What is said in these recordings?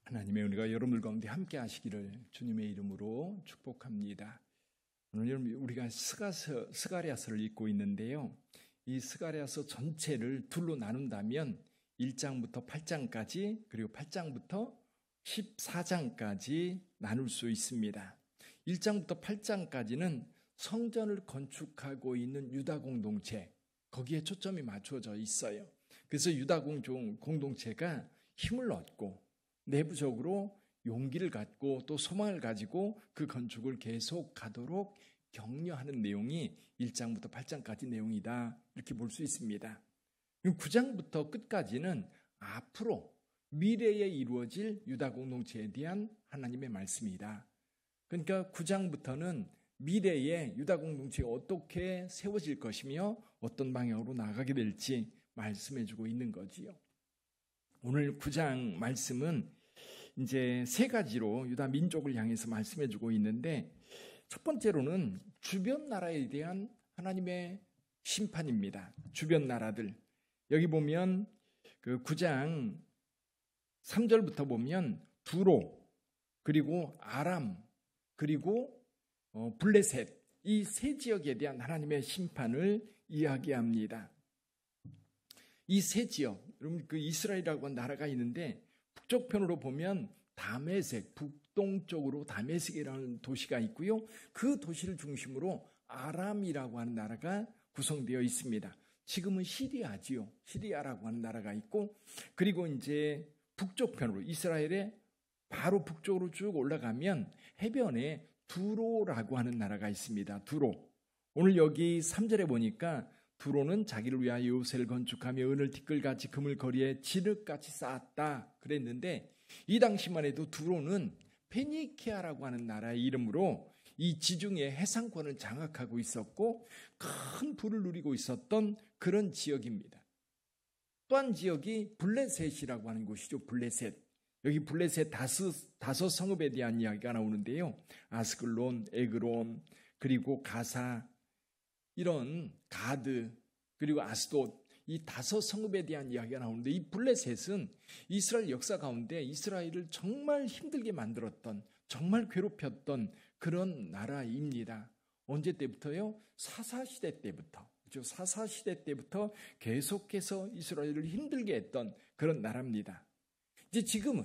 하나님의 은혜가 여러분들 가운데 함께 하시기를 주님의 이름으로 축복합니다. 오늘 우리가 스가랴서를 읽고 있는데요. 이 스가랴서 전체를 둘로 나눈다면 1장부터 8장까지 그리고 8장부터 14장까지 나눌 수 있습니다. 1장부터 8장까지는 성전을 건축하고 있는 유다 공동체, 거기에 초점이 맞춰져 있어요. 그래서 유다 공동체가 힘을 얻고 내부적으로 용기를 갖고 또 소망을 가지고 그 건축을 계속 가도록 격려하는 내용이 1장부터 8장까지 내용이다, 이렇게 볼 수 있습니다. 9장부터 끝까지는 앞으로 미래에 이루어질 유다 공동체에 대한 하나님의 말씀이다. 그러니까 9장부터는 미래에 유다 공동체가 어떻게 세워질 것이며 어떤 방향으로 나가게 될지 말씀해주고 있는 거지요. 오늘 9장 말씀은 이제 세 가지로 유다 민족을 향해서 말씀해주고 있는데, 첫 번째로는 주변 나라에 대한 하나님의 심판입니다. 주변 나라들. 여기 보면 그 9장 3절부터 보면 두로, 그리고 아람, 그리고 블레셋, 이 세 지역에 대한 하나님의 심판을 이야기합니다. 이 세 지역, 여러분 그 이스라엘이라고 하는 나라가 있는데 북쪽편으로 보면 다메섹, 북동쪽으로 다메섹이라는 도시가 있고요. 그 도시를 중심으로 아람이라고 하는 나라가 구성되어 있습니다. 지금은 시리아지요. 시리아라고 하는 나라가 있고, 그리고 이제 북쪽편으로 이스라엘의 바로 북쪽으로 쭉 올라가면 해변에 두로라고 하는 나라가 있습니다. 두로. 오늘 여기 3절에 보니까 두로는 자기를 위하여 요새를 건축하며 은을 티끌같이 금을 거리에 진흙같이 쌓았다 그랬는데, 이 당시만 해도 두로는 페니키아라고 하는 나라의 이름으로 이 지중해 해상권을 장악하고 있었고 큰 부를 누리고 있었던 그런 지역입니다. 또 한 지역이 블레셋이라고 하는 곳이죠. 블레셋. 여기 블레셋 다섯 성읍에 대한 이야기가 나오는데요. 아스글론, 에그론, 그리고 가사, 이런 가드, 그리고 아스돗, 이 다섯 성읍에 대한 이야기가 나오는데, 이 블레셋은 이스라엘 역사 가운데 이스라엘을 정말 힘들게 만들었던, 정말 괴롭혔던 그런 나라입니다. 언제 때부터요? 사사시대 때부터. 그렇죠? 사사시대 때부터 계속해서 이스라엘을 힘들게 했던 그런 나라입니다. 이제 지금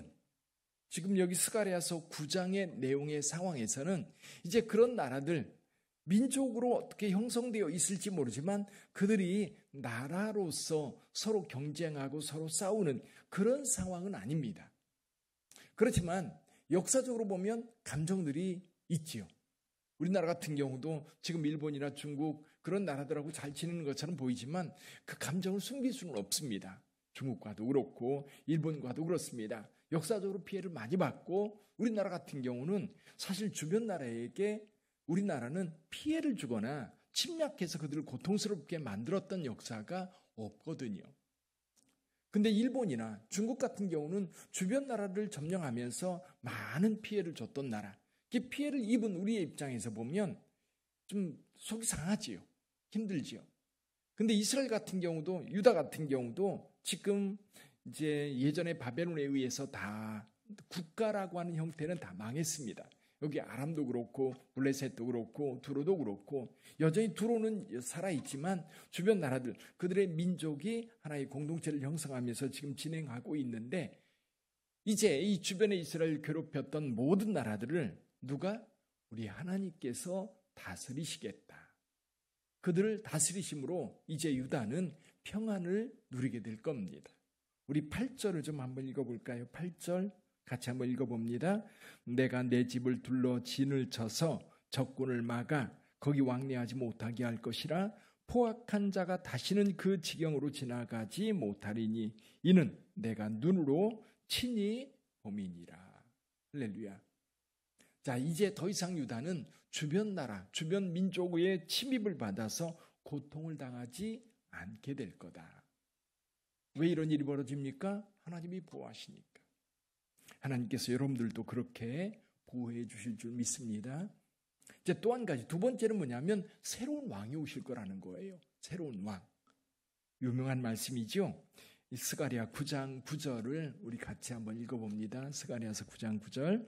여기 스가랴서 9장의 내용의 상황에서는 이제 그런 나라들, 민족으로 어떻게 형성되어 있을지 모르지만 그들이 나라로서 서로 경쟁하고 서로 싸우는 그런 상황은 아닙니다. 그렇지만 역사적으로 보면 감정들이 있지요. 우리나라 같은 경우도 지금 일본이나 중국 그런 나라들하고 잘 지내는 것처럼 보이지만 그 감정을 숨길 수는 없습니다. 중국과도 그렇고 일본과도 그렇습니다. 역사적으로 피해를 많이 받고, 우리나라 같은 경우는 사실 주변 나라에게 우리나라는 피해를 주거나 침략해서 그들을 고통스럽게 만들었던 역사가 없거든요. 근데 일본이나 중국 같은 경우는 주변 나라를 점령하면서 많은 피해를 줬던 나라. 그 피해를 입은 우리의 입장에서 보면 좀 속이 상하지요. 힘들지요. 근데 이스라엘 같은 경우도, 유다 같은 경우도 지금 이제 예전에 바벨론에 의해서 다 국가라고 하는 형태는 다 망했습니다. 여기 아람도 그렇고 블레셋도 그렇고 두로도 그렇고, 여전히 두로는 살아있지만 주변 나라들, 그들의 민족이 하나의 공동체를 형성하면서 지금 진행하고 있는데, 이제 이 주변에 이스라엘 괴롭혔던 모든 나라들을 누가? 우리 하나님께서 다스리시겠다. 그들을 다스리심으로 이제 유다는 평안을 누리게 될 겁니다. 우리 8절을 좀 한번 읽어볼까요? 8절 같이 한번 읽어봅니다. 내가 내 집을 둘러 진을 쳐서 적군을 막아 거기 왕래하지 못하게 할 것이라. 포악한 자가 다시는 그 지경으로 지나가지 못하리니 이는 내가 눈으로 친히 봄이니라. 할렐루야. 자, 이제 더 이상 유다는 주변 나라, 주변 민족의 침입을 받아서 고통을 당하지 않게 될 거다. 왜 이런 일이 벌어집니까? 하나님이 보호하시니까. 하나님께서 여러분들도 그렇게 보호해 주실 줄 믿습니다. 이제 또 한 가지, 두 번째는 뭐냐면 새로운 왕이 오실 거라는 거예요. 새로운 왕. 유명한 말씀이죠. 이 스가랴 9장 9절을 우리 같이 한번 읽어봅니다. 스가랴서 9장 9절.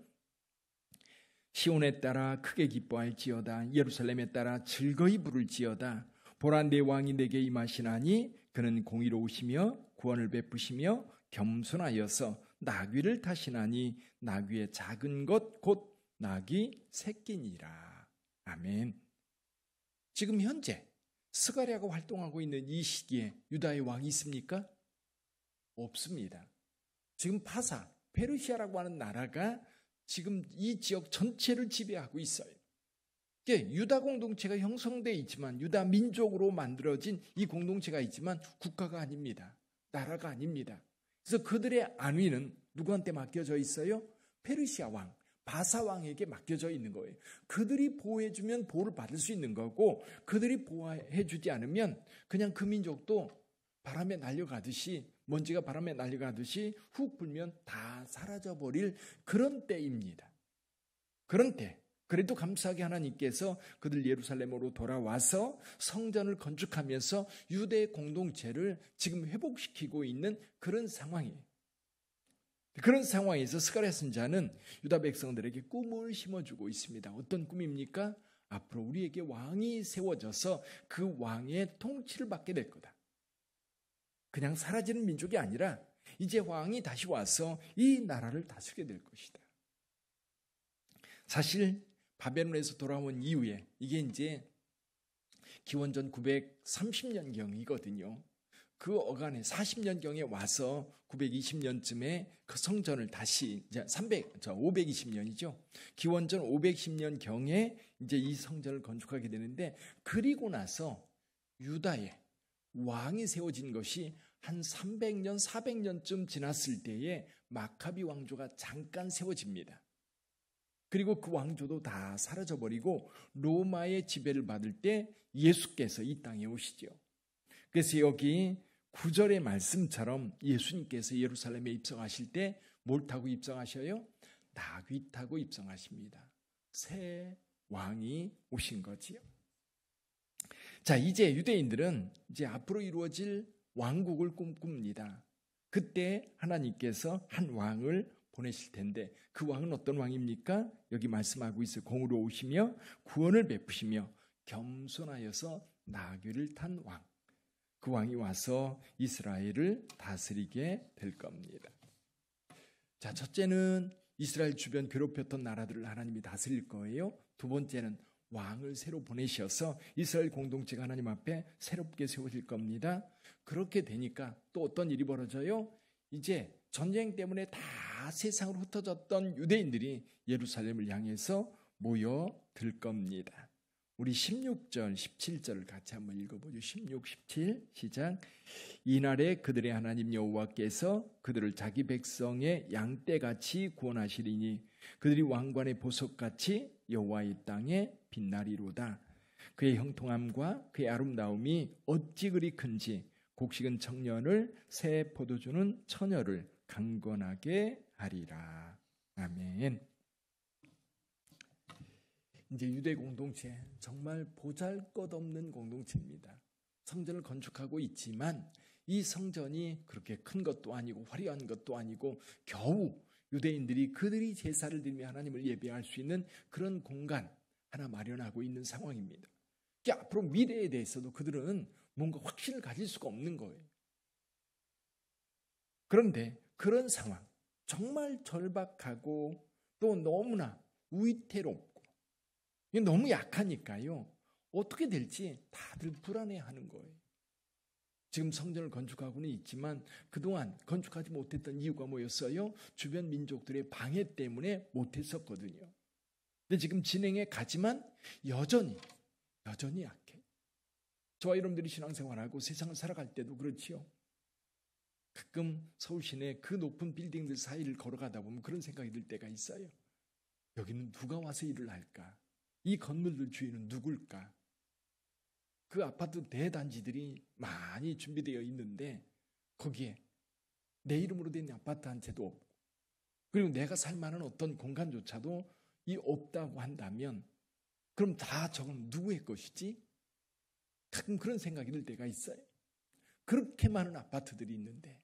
시온에 따라 크게 기뻐할지어다. 예루살렘에 따라 즐거이 부를지어다. 보라, 내 왕이 내게 임하시나니 그는 공의로우시며 구원을 베푸시며 겸손하여서 나귀를 타시나니 나귀의 작은 것 곧 나귀 새끼니라. 아멘. 지금 현재 스가랴가 활동하고 있는 이 시기에 유다의 왕이 있습니까? 없습니다. 지금 파사, 페르시아라고 하는 나라가 지금 이 지역 전체를 지배하고 있어요. 유다 공동체가 형성되어 있지만, 유다 민족으로 만들어진 이 공동체가 있지만 국가가 아닙니다. 나라가 아닙니다. 그래서 그들의 안위는 누구한테 맡겨져 있어요? 페르시아 왕, 바사 왕에게 맡겨져 있는 거예요. 그들이 보호해주면 보호를 받을 수 있는 거고, 그들이 보호해주지 않으면 그냥 그 민족도 바람에 날려가듯이, 먼지가 바람에 날려가듯이 훅 불면 다 사라져버릴 그런 때입니다. 그런 때, 그래도 감사하게 하나님께서 그들 예루살렘으로 돌아와서 성전을 건축하면서 유대 공동체를 지금 회복시키고 있는 그런 상황이에요. 그런 상황에서 스가랴 선지자는 유다 백성들에게 꿈을 심어주고 있습니다. 어떤 꿈입니까? 앞으로 우리에게 왕이 세워져서 그 왕의 통치를 받게 될 거다. 그냥 사라지는 민족이 아니라 이제 왕이 다시 와서 이 나라를 다스리게 될 것이다. 사실 바벨론에서 돌아온 이후에, 이게 이제 기원전 930년경이거든요. 그 어간에 40년경에 와서 920년쯤에 그 성전을 다시, 이제 520년이죠. 기원전 510년경에 이제 이 성전을 건축하게 되는데, 그리고 나서 유다에 왕이 세워진 것이 한 300년, 400년쯤 지났을 때에 마카비 왕조가 잠깐 세워집니다. 그리고 그 왕조도 다 사라져버리고 로마의 지배를 받을 때 예수께서 이 땅에 오시죠. 그래서 여기 9절의 말씀처럼 예수님께서 예루살렘에 입성하실 때 뭘 타고 입성하셔요? 나귀 타고 입성하십니다. 새 왕이 오신 거지요. 자, 이제 유대인들은 이제 앞으로 이루어질 왕국을 꿈꿉니다. 그때 하나님께서 한 왕을 보내실 텐데, 그 왕은 어떤 왕입니까? 여기 말씀하고 있어요. 공으로 오시며 구원을 베푸시며 겸손하여서 나귀를 탄 왕. 그 왕이 와서 이스라엘을 다스리게 될 겁니다. 자, 첫째는 이스라엘 주변 괴롭혔던 나라들을 하나님이 다스릴 거예요. 두 번째는 왕을 새로 보내셔서 이스라엘 공동체가 하나님 앞에 새롭게 세워질 겁니다. 그렇게 되니까 또 어떤 일이 벌어져요? 이제 전쟁 때문에 다 세상으로 흩어졌던 유대인들이 예루살렘을 향해서 모여들 겁니다. 우리 16절, 17절을 같이 한번 읽어보죠. 16, 17 시작. 이날에 그들의 하나님 여호와께서 그들을 자기 백성의 양떼같이 구원하시리니 그들이 왕관의 보석같이 여호와의 땅에 빛나리로다. 그의 형통함과 그의 아름다움이 어찌 그리 큰지 곡식은 청년을 새 포도주는 처녀를 강건하게 하리라. 아멘. 이제 유대 공동체, 정말 보잘것없는 공동체입니다. 성전을 건축하고 있지만 이 성전이 그렇게 큰 것도 아니고 화려한 것도 아니고 겨우 유대인들이 그들이 제사를 드리며 하나님을 예배할 수 있는 그런 공간 하나 마련하고 있는 상황입니다. 앞으로 미래에 대해서도 그들은 뭔가 확신을 가질 수가 없는 거예요. 그런데 그런 상황, 정말 절박하고 또 너무나 위태롭고 너무 약하니까요. 어떻게 될지 다들 불안해하는 거예요. 지금 성전을 건축하고는 있지만 그동안 건축하지 못했던 이유가 뭐였어요? 주변 민족들의 방해 때문에 못했었거든요. 근데 지금 진행해 가지만 여전히 약해. 저와 여러분들이 신앙생활하고 세상을 살아갈 때도 그렇지요. 가끔 서울 시내 그 높은 빌딩들 사이를 걸어가다 보면 그런 생각이 들 때가 있어요. 여기는 누가 와서 일을 할까? 이 건물들 주인은 누굴까? 그 아파트 대단지들이 많이 준비되어 있는데 거기에 내 이름으로 된 아파트 한 채도 없고, 그리고 내가 살 만한 어떤 공간조차도 없다고 한다면 그럼 다 저건 누구의 것이지? 가끔 그런 생각이 들 때가 있어요. 그렇게 많은 아파트들이 있는데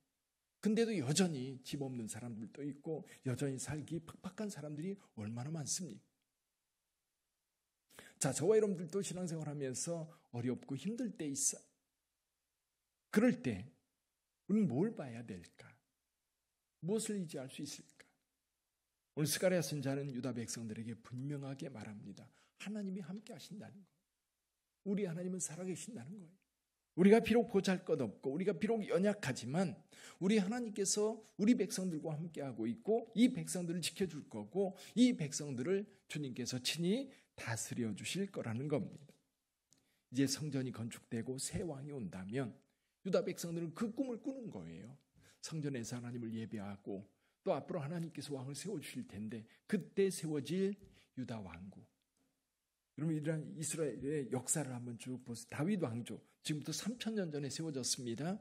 근데도 여전히 집 없는 사람들도 있고 여전히 살기 팍팍한 사람들이 얼마나 많습니까? 자, 저와 여러분들도 신앙생활하면서 어렵고 힘들 때 있어요. 그럴 때 우리는 뭘 봐야 될까? 무엇을 의지할 수 있을까? 오늘 스가랴 선지자는 유다 백성들에게 분명하게 말합니다. 하나님이 함께 하신다는 거예요. 우리 하나님은 살아계신다는 거예요. 우리가 비록 보잘것없고 우리가 비록 연약하지만 우리 하나님께서 우리 백성들과 함께하고 있고 이 백성들을 지켜줄 거고 이 백성들을 주님께서 친히 다스려 주실 거라는 겁니다. 이제 성전이 건축되고 새 왕이 온다면 유다 백성들은 그 꿈을 꾸는 거예요. 성전에서 하나님을 예배하고 또 앞으로 하나님께서 왕을 세워주실 텐데 그때 세워질 유다 왕국. 여러분 이러한 이스라엘의 역사를 한번 쭉 보세요. 다윗 왕조 지금부터 3000년 전에 세워졌습니다.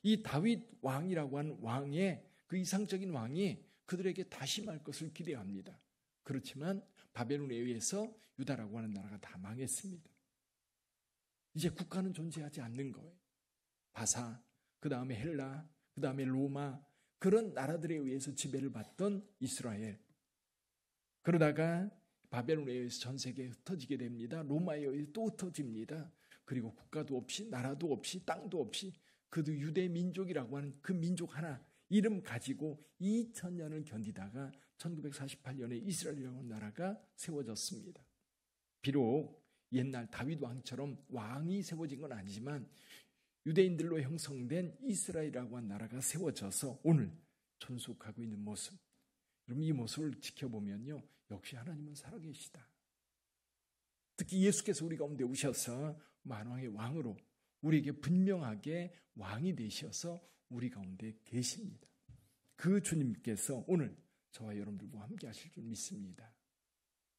이 다윗 왕이라고 하는 왕의 그 이상적인 왕이 그들에게 다심할 것을 기대합니다. 그렇지만 바벨론에 의해서 유다라고 하는 나라가 다 망했습니다. 이제 국가는 존재하지 않는 거예요. 바사, 그 다음에 헬라, 그 다음에 로마 그런 나라들에 의해서 지배를 받던 이스라엘. 그러다가 바벨론에 의해서 전 세계에 흩어지게 됩니다. 로마에 의해서 또 흩어집니다. 그리고 국가도 없이 나라도 없이 땅도 없이 그도 유대 민족이라고 하는 그 민족 하나 이름 가지고 2000년을 견디다가 1948년에 이스라엘이라고 하는 나라가 세워졌습니다. 비록 옛날 다윗 왕처럼 왕이 세워진 건 아니지만 유대인들로 형성된 이스라엘이라고 하는 나라가 세워져서 오늘 존속하고 있는 모습. 여러분 이 모습을 지켜보면요. 역시 하나님은 살아계시다. 특히 예수께서 우리 가운데 오셔서 만왕의 왕으로 우리에게 분명하게 왕이 되셔서 우리 가운데 계십니다. 그 주님께서 오늘 저와 여러분들과 함께 하실 줄 믿습니다.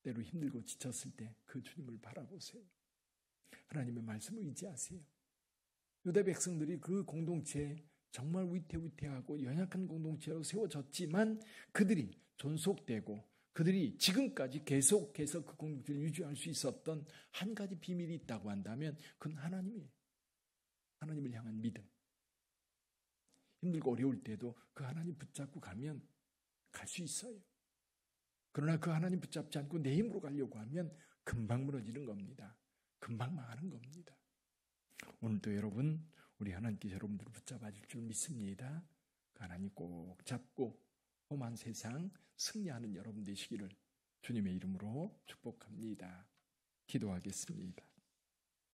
때로 힘들고 지쳤을 때 그 주님을 바라보세요. 하나님의 말씀을 의지하세요. 유다 백성들이 그 공동체 정말 위태위태하고 연약한 공동체로 세워졌지만 그들이 존속되고 그들이 지금까지 계속해서 그 공동체를 유지할 수 있었던 한 가지 비밀이 있다고 한다면 그건 하나님이에요. 하나님을 향한 믿음. 힘들고 어려울 때도 그 하나님 붙잡고 가면 갈 수 있어요. 그러나 그 하나님 붙잡지 않고 내 힘으로 가려고 하면 금방 무너지는 겁니다. 금방 망하는 겁니다. 오늘도 여러분 우리 하나님께서 여러분들을 붙잡아 줄 줄 믿습니다. 그 하나님 꼭 잡고 험한 세상 승리하는 여러분 되시기를 주님의 이름으로 축복합니다. 기도하겠습니다.